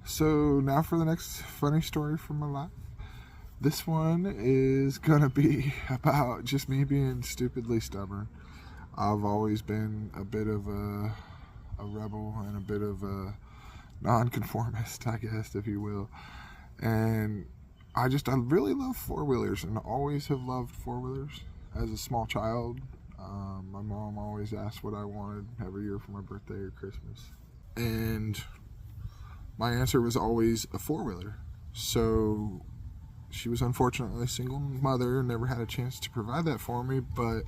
So now for the next funny story from my life. This one is gonna be about just me being stupidly stubborn. I've always been a bit of a rebel and a bit of a nonconformist, I guess, if you will. And I really love four-wheelers and always have loved four-wheelers. As a small child, my mom always asked what I wanted every year for my birthday or Christmas. And my answer was always a four-wheeler. So she was unfortunately a single mother and never had a chance to provide that for me, but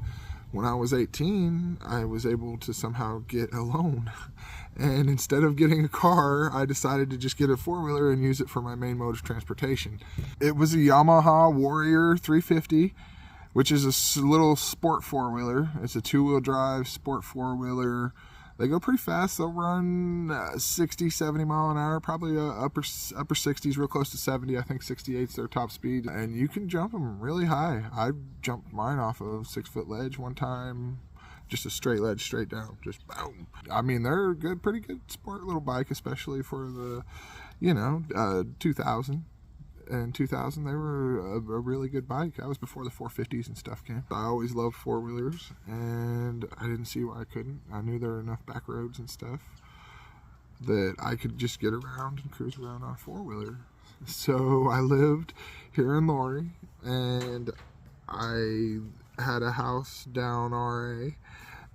when I was 18, I was able to somehow get a loan. And instead of getting a car, I decided to just get a four-wheeler and use it for my main mode of transportation. It was a Yamaha Warrior 350, which is a little sport four-wheeler. It's a two-wheel drive sport four-wheeler. They go pretty fast. They'll run 60, 70 mile an hour, probably upper 60s, real close to 70. I think 68's their top speed. And you can jump them really high. I jumped mine off a 6-foot ledge one time. Just a straight ledge, straight down. Just boom. I mean, they're a good, pretty good sport little bike, especially for the, 2000. In 2000, they were a really good bike. That was before the 450s and stuff came. I always loved four-wheelers, and I didn't see why I couldn't. I knew there were enough back roads and stuff that I could just get around and cruise around on a four-wheeler. So I lived here in Laurie, and I had a house down RA,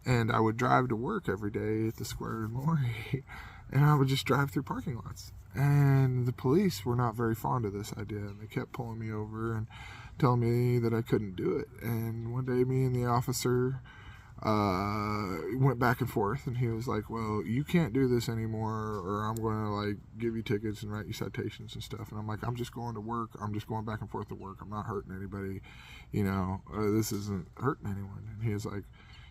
and I would drive to work every day at the square in Laurie, and I would just drive through parking lots. And the police were not very fond of this idea, and they kept pulling me over and telling me that I couldn't do it. And one day me and the officer went back and forth, and he was like, well, you can't do this anymore, or I'm going to give you tickets and write you citations and stuff. And I'm like, I'm just going to work. I'm just going back and forth to work. I'm not hurting anybody. This isn't hurting anyone. And he was like,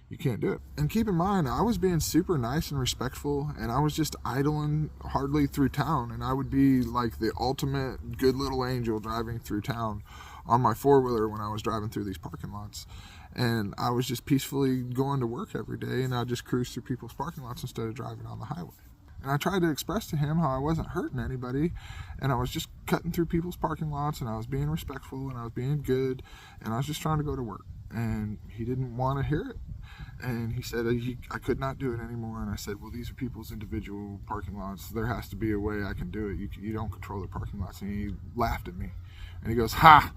you can't do it. And keep in mind, I was being super nice and respectful, and I was just idling hardly through town, and I would be like the ultimate good little angel driving through town on my four-wheeler when I was driving through these parking lots. And I was just peacefully going to work every day, and I'd just cruise through people's parking lots instead of driving on the highway. And I tried to express to him how I wasn't hurting anybody, and I was just cutting through people's parking lots, and I was being respectful, and I was being good, and I was just trying to go to work. And he didn't want to hear it. And he said I could not do it anymore. And I said, well, these are people's individual parking lots. There has to be a way I can do it. You don't control the parking lots. And he laughed at me. And he goes, ha,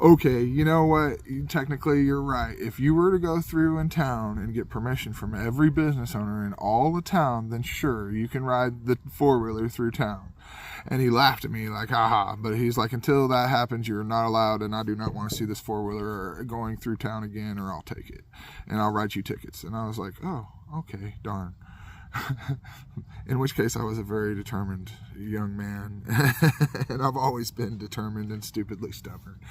okay, you know what? Technically, you're right. If you were to go through in town and get permission from every business owner in all the town, then sure, you can ride the four-wheeler through town. And he laughed at me like, haha. But he's like, until that happens, you're not allowed, and I do not want to see this four-wheeler going through town again, or I'll take it. And I'll write you tickets. And I was like, oh, okay, darn. In which case I was a very determined young man. And I've always been determined and stupidly stubborn.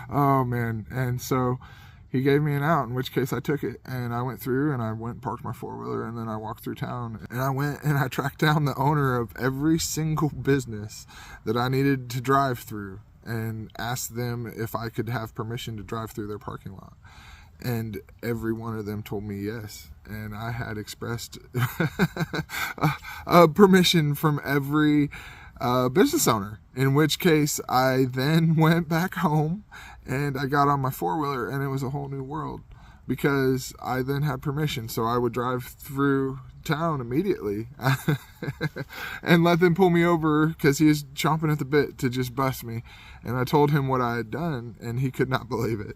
Oh, man. And so he gave me an out, in which case I took it, and I went through, and I went and parked my four-wheeler, and then I walked through town, and I went and I tracked down the owner of every single business that I needed to drive through and asked them if I could have permission to drive through their parking lot. And every one of them told me yes. And I had expressed permission from every business owner, in which case I then went back home and I got on my four-wheeler, and it was a whole new world because I then had permission. So I would drive through town immediately and let them pull me over because he was chomping at the bit to just bust me. And I told him what I had done, and he could not believe it.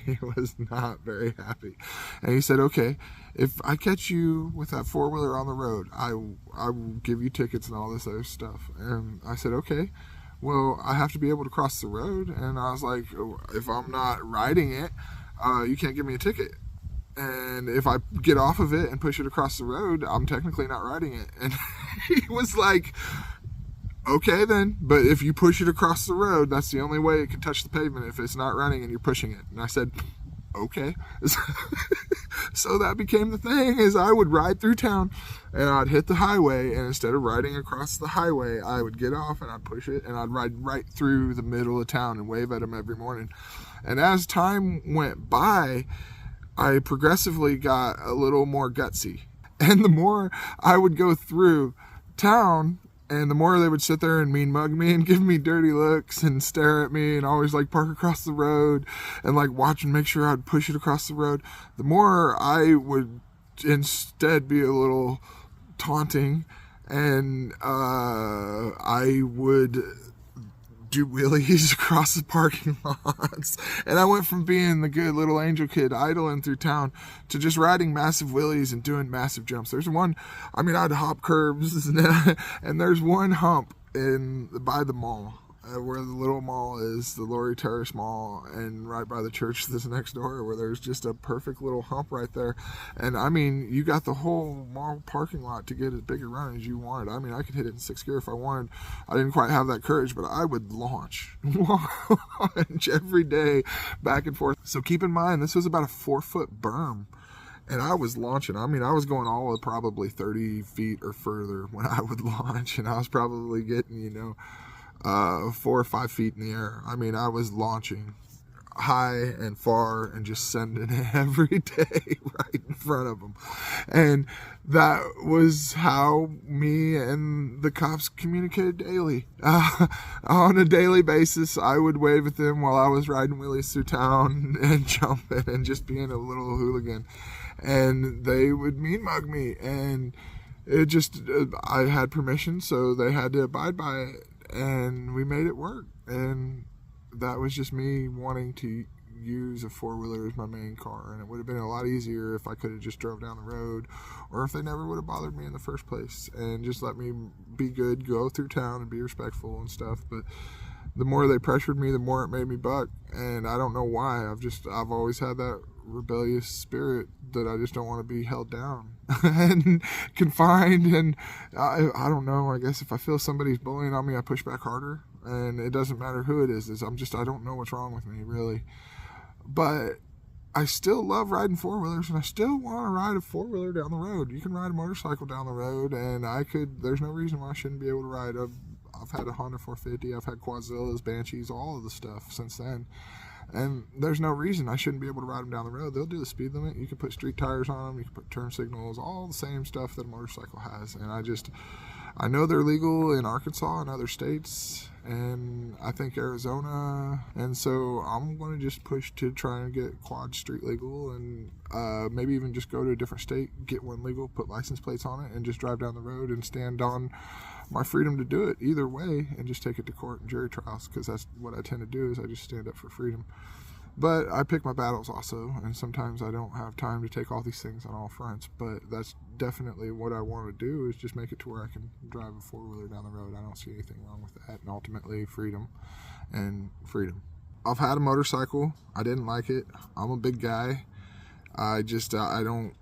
He was not very happy. And he said, okay, if I catch you with that four-wheeler on the road, I will give you tickets and all this other stuff. And I said, okay, well, I have to be able to cross the road. And I was like, if I'm not riding it, you can't give me a ticket. And if I get off of it and push it across the road, I'm technically not riding it. And he was like, okay then, but if you push it across the road, that's the only way it can touch the pavement if it's not running and you're pushing it. And I said, okay. So that became the thing, is I would ride through town and I'd hit the highway, and instead of riding across the highway, I would get off and I'd push it and I'd ride right through the middle of town and wave at them every morning. And as time went by, I progressively got a little more gutsy. And the more I would go through town, And the more they would sit there and mean mug me and give me dirty looks and stare at me and always like park across the road and like watch and make sure I'd push it across the road, the more I would instead be a little taunting, and I would do wheelies across the parking lots. And I went from being the good little angel kid idling through town to just riding massive wheelies and doing massive jumps. There's one, I mean, I'd hop curbs and there's one hump by the mall, where the little mall is, the Laurie Terrace Mall, and right by the church that's next door, where there's just a perfect little hump right there. And I mean, you got the whole mall parking lot to get as big a run as you wanted. I mean, I could hit it in 6th gear if I wanted. I didn't quite have that courage, but I would launch every day back and forth. So keep in mind, this was about a 4-foot berm. And I was launching. I mean, I was going all of probably 30 feet or further when I would launch. And I was probably getting, 4 or 5 feet in the air. I mean, I was launching high and far and just sending it every day right in front of them. And that was how me and the cops communicated daily. On a daily basis, I would wave at them while I was riding wheelies through town and jumping and just being a little hooligan. And they would mean mug me. And it just, I had permission, so they had to abide by it. And we made it work. And that was just me wanting to use a 4-wheeler as my main car. And it would have been a lot easier if I could have just drove down the road, or if they never would have bothered me in the first place and just let me be good, go through town and be respectful and stuff. But the more they pressured me, the more it made me buck. And I don't know why. I've always had that rebellious spirit that I just don't want to be held down and confined. And I don't know, I guess if I feel somebody's bullying on me, I push back harder. And it doesn't matter who it is. I don't know what's wrong with me, really. But I still love riding 4-wheelers, and I still want to ride a 4-wheeler down the road. You can ride a motorcycle down the road, and there's no reason why I shouldn't be able to ride I've had a Honda 450, I've had Quadzillas, Banshees, all of the stuff since then. And there's no reason I shouldn't be able to ride them down the road. They'll do the speed limit. You can put street tires on them. You can put turn signals, all the same stuff that a motorcycle has. And I know they're legal in Arkansas and other states, and I think Arizona. And so I'm going to just push to try and get quad street legal, and maybe even just go to a different state, get one legal, put license plates on it, and just drive down the road and stand on my freedom to do it either way, and just take it to court and jury trials, because that's what I tend to do, is I just stand up for freedom. But I pick my battles also, and sometimes I don't have time to take all these things on all fronts. But that's definitely what I want to do, is just make it to where I can drive a 4-wheeler down the road. I don't see anything wrong with that. And ultimately, freedom and freedom. I've had a motorcycle. I didn't like it. I'm a big guy. I don't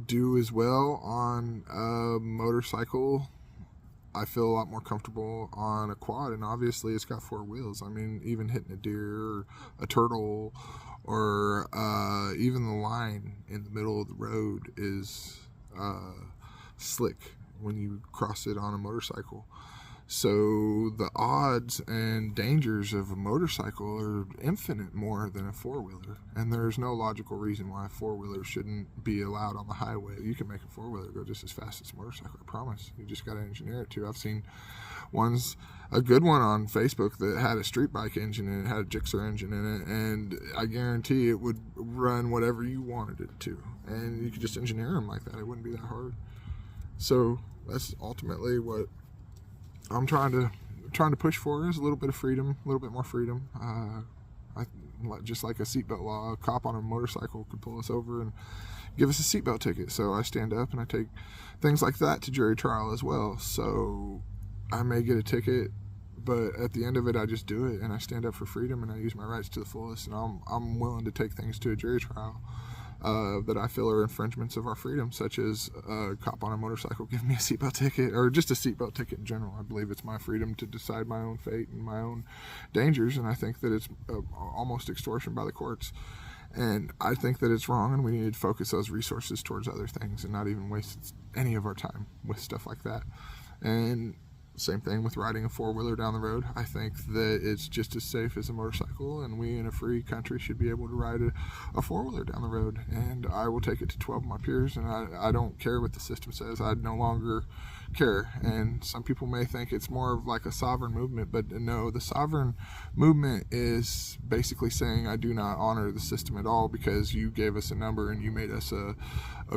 do as well on a motorcycle. I feel a lot more comfortable on a quad, and obviously it's got 4 wheels. I mean, even hitting a deer or a turtle, or even the line in the middle of the road is slick when you cross it on a motorcycle. So the odds and dangers of a motorcycle are infinite more than a 4-wheeler. And there's no logical reason why a 4-wheeler shouldn't be allowed on the highway. You can make a 4-wheeler go just as fast as a motorcycle, I promise. You just got to engineer it to. I've seen a good one on Facebook that had a street bike engine, and it had a Gixxer engine in it, and I guarantee it would run whatever you wanted it to. And you could just engineer them like that. It wouldn't be that hard. So that's ultimately what I'm trying to push for, is a little bit of freedom, a little bit more freedom. Just like a seatbelt law, a cop on a motorcycle could pull us over and give us a seatbelt ticket. So I stand up and I take things like that to jury trial as well. So I may get a ticket, but at the end of it, I just do it, and I stand up for freedom, and I use my rights to the fullest. And I'm willing to take things to a jury trial that I feel are infringements of our freedom, such as a cop on a motorcycle giving me a seatbelt ticket, or just a seatbelt ticket in general. I believe it's my freedom to decide my own fate and my own dangers, and I think that it's almost extortion by the courts. And I think that it's wrong, and we need to focus those resources towards other things and not even waste any of our time with stuff like that. And Same thing with riding a four-wheeler down the road. I think that it's just as safe as a motorcycle, and we in a free country should be able to ride a four-wheeler down the road. And I will take it to 12 of my peers, and I don't care what the system says. I no longer care. And some people may think it's more of like a sovereign movement, but no, the sovereign movement is basically saying I do not honor the system at all because you gave us a number and you made us a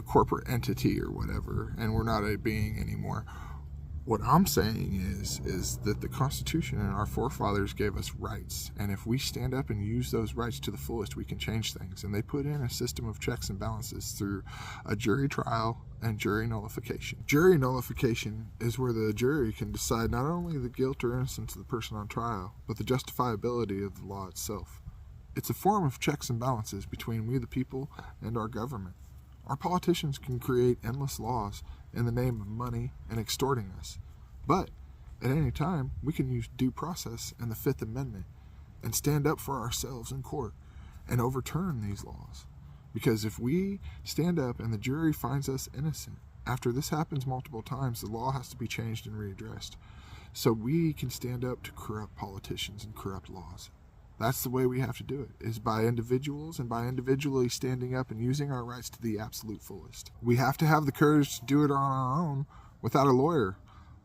corporate entity or whatever, and we're not a being anymore. What I'm saying is that the Constitution and our forefathers gave us rights, and if we stand up and use those rights to the fullest, we can change things. And they put in a system of checks and balances through a jury trial and jury nullification. Jury nullification is where the jury can decide not only the guilt or innocence of the person on trial, but the justifiability of the law itself. It's a form of checks and balances between we the people and our government. Our politicians can create endless laws in the name of money and extorting us. But at any time, we can use due process and the Fifth Amendment and stand up for ourselves in court and overturn these laws. Because if we stand up and the jury finds us innocent, after this happens multiple times, the law has to be changed and readdressed. So we can stand up to corrupt politicians and corrupt laws. That's the way we have to do it, is by individuals and by individually standing up and using our rights to the absolute fullest. We have to have the courage to do it on our own without a lawyer.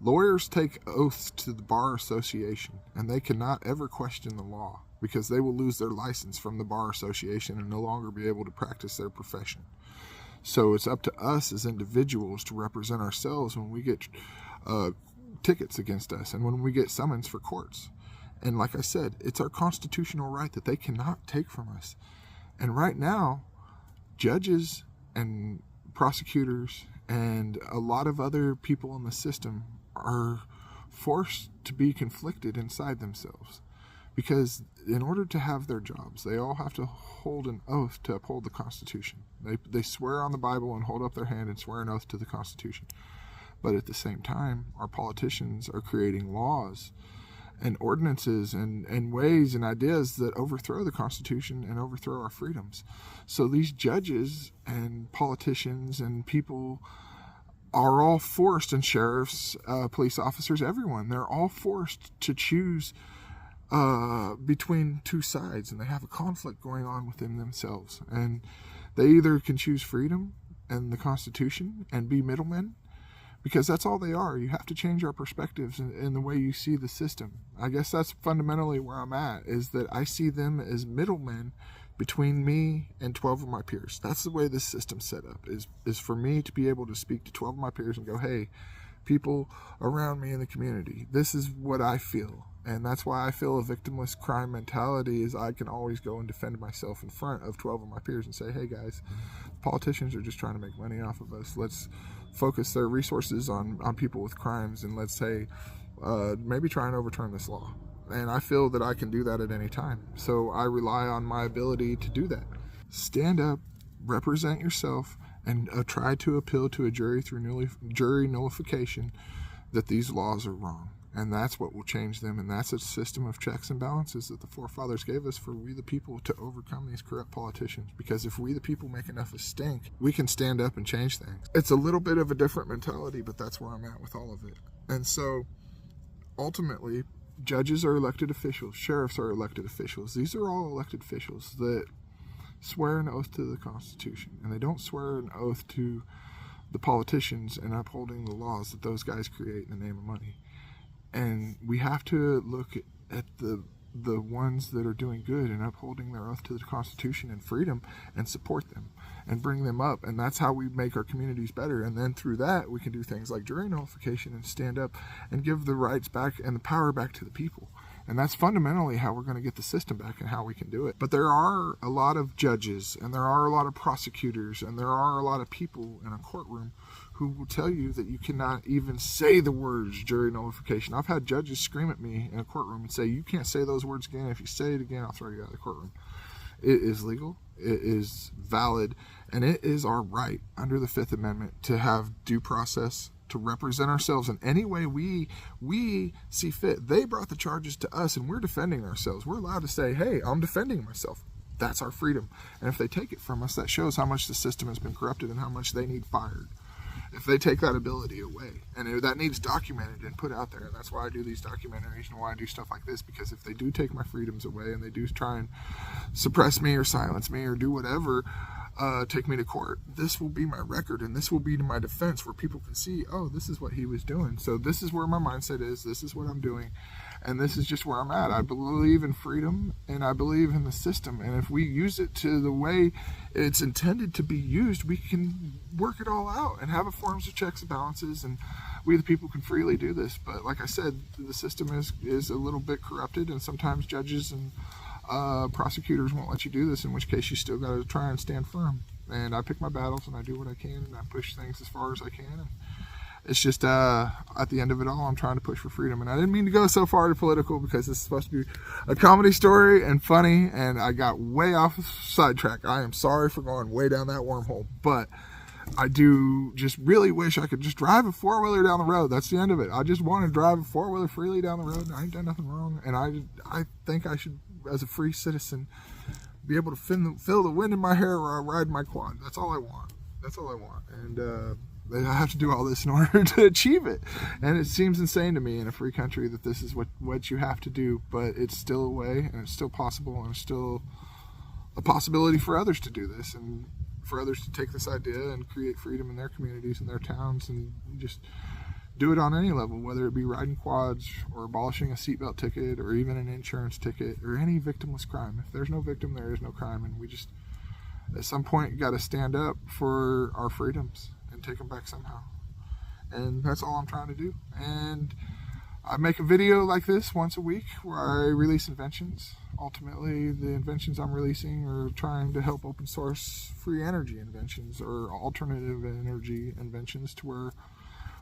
Lawyers take oaths to the Bar Association, and they cannot ever question the law because they will lose their license from the Bar Association and no longer be able to practice their profession. So it's up to us as individuals to represent ourselves when we get tickets against us and when we get summons for courts. And like I said, it's our constitutional right that they cannot take from us. And right now, judges and prosecutors and a lot of other people in the system are forced to be conflicted inside themselves. Because in order to have their jobs, they all have to hold an oath to uphold the Constitution. They swear on the Bible and hold up their hand and swear an oath to the Constitution. But at the same time, our politicians are creating laws and ordinances and ways and ideas that overthrow the Constitution and overthrow our freedoms. So these judges and politicians and people are all forced, and sheriffs, police officers, everyone, they're all forced to choose between two sides, and they have a conflict going on within themselves. And they either can choose freedom and the Constitution and be middlemen, because that's all they are. You have to change our perspectives in the way you see the system. I guess that's fundamentally where I'm at, is that I see them as middlemen between me and 12 of my peers. That's the way this system's set up, is for me to be able to speak to 12 of my peers and go, hey, people around me in the community, this is what I feel. And that's why I feel a victimless crime mentality is I can always go and defend myself in front of 12 of my peers and say, hey guys, politicians are just trying to make money off of us. Let's focus their resources on people with crimes, and let's say maybe try and overturn this law. And I feel that I can do that at any time. So I rely on my ability to do that. Stand up, represent yourself, and try to appeal to a jury through jury nullification that these laws are wrong. And that's what will change them. And that's a system of checks and balances that the forefathers gave us for we the people to overcome these corrupt politicians. Because if we the people make enough of stink, we can stand up and change things. It's a little bit of a different mentality, but that's where I'm at with all of it. And so ultimately, judges are elected officials, sheriffs are elected officials. These are all elected officials that swear an oath to the Constitution, and they don't swear an oath to the politicians and upholding the laws that those guys create in the name of money. And we have to look at the ones that are doing good and upholding their oath to the Constitution and freedom and support them and bring them up. And that's how we make our communities better. And then through that, we can do things like jury nullification and stand up and give the rights back and the power back to the people. And that's fundamentally how we're going to get the system back and how we can do it. But there are a lot of judges and there are a lot of prosecutors and there are a lot of people in a courtroom who will tell you that you cannot even say the words jury nullification. I've had judges scream at me in a courtroom and say, you can't say those words again. If you say it again, I'll throw you out of the courtroom. It is legal, it is valid, and it is our right under the Fifth Amendment to have due process, to represent ourselves in any way we see fit. They brought the charges to us and we're defending ourselves. We're allowed to say, hey, I'm defending myself. That's our freedom. And if they take it from us, that shows how much the system has been corrupted and how much they need fired. if they take that ability away. And that needs documented and put out there. And that's why I do these documentaries and why I do stuff like this, because if they do take my freedoms away and they do try and suppress me or silence me or do whatever, take me to court, this will be my record, and this will be to my defense, where people can see, oh, this is what he was doing. So this is where my mindset is, this is what I'm doing, and this is just where I'm at. I believe in freedom, and I believe in the system, and if we use it to the way it's intended to be used, we can work it all out and have a forms of checks and balances, and we the people can freely do this. But like I said, the system is a little bit corrupted, and sometimes judges and prosecutors won't let you do this, in which case you still got to try and stand firm. And I pick my battles, and I do what I can, and I push things as far as I can. And it's just at the end of it all, I'm trying to push for freedom. And I didn't mean to go so far to political, because this is supposed to be a comedy story and funny, and I got way off the sidetrack. I am sorry for going way down that wormhole, but I do just really wish I could just drive a four-wheeler down the road. That's the end of it. I just want to drive a four-wheeler freely down the road, and I ain't done nothing wrong. And I think I should, as a free citizen, be able to feel the wind in my hair while I ride my quad. That's all I want. That's all I want. And I have to do all this in order to achieve it. And it seems insane to me in a free country that this is what you have to do. But it's still a way, and it's still possible, and it's still a possibility for others to do this, and for others to take this idea and create freedom in their communities and their towns, and just do it on any level, whether it be riding quads or abolishing a seatbelt ticket or even an insurance ticket or any victimless crime. If there's no victim, there is no crime, and we just at some point got to stand up for our freedoms and take them back somehow. And that's all I'm trying to do. And I make a video like this once a week where I release inventions. Ultimately, the inventions I'm releasing are trying to help open source free energy inventions or alternative energy inventions, to where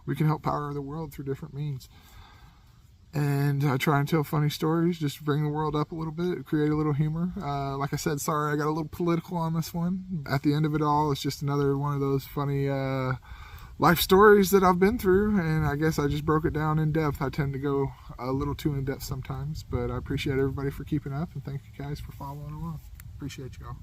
we can help power the world through different means. And I try and tell funny stories, just bring the world up a little bit, create a little humor. Like I said, sorry I got a little political on this one. At the end of it all, it's just another one of those funny life stories that I've been through, and I guess I just broke it down in depth. I tend to go a little too in depth sometimes, but I appreciate everybody for keeping up, and thank you guys for following along. Appreciate you all.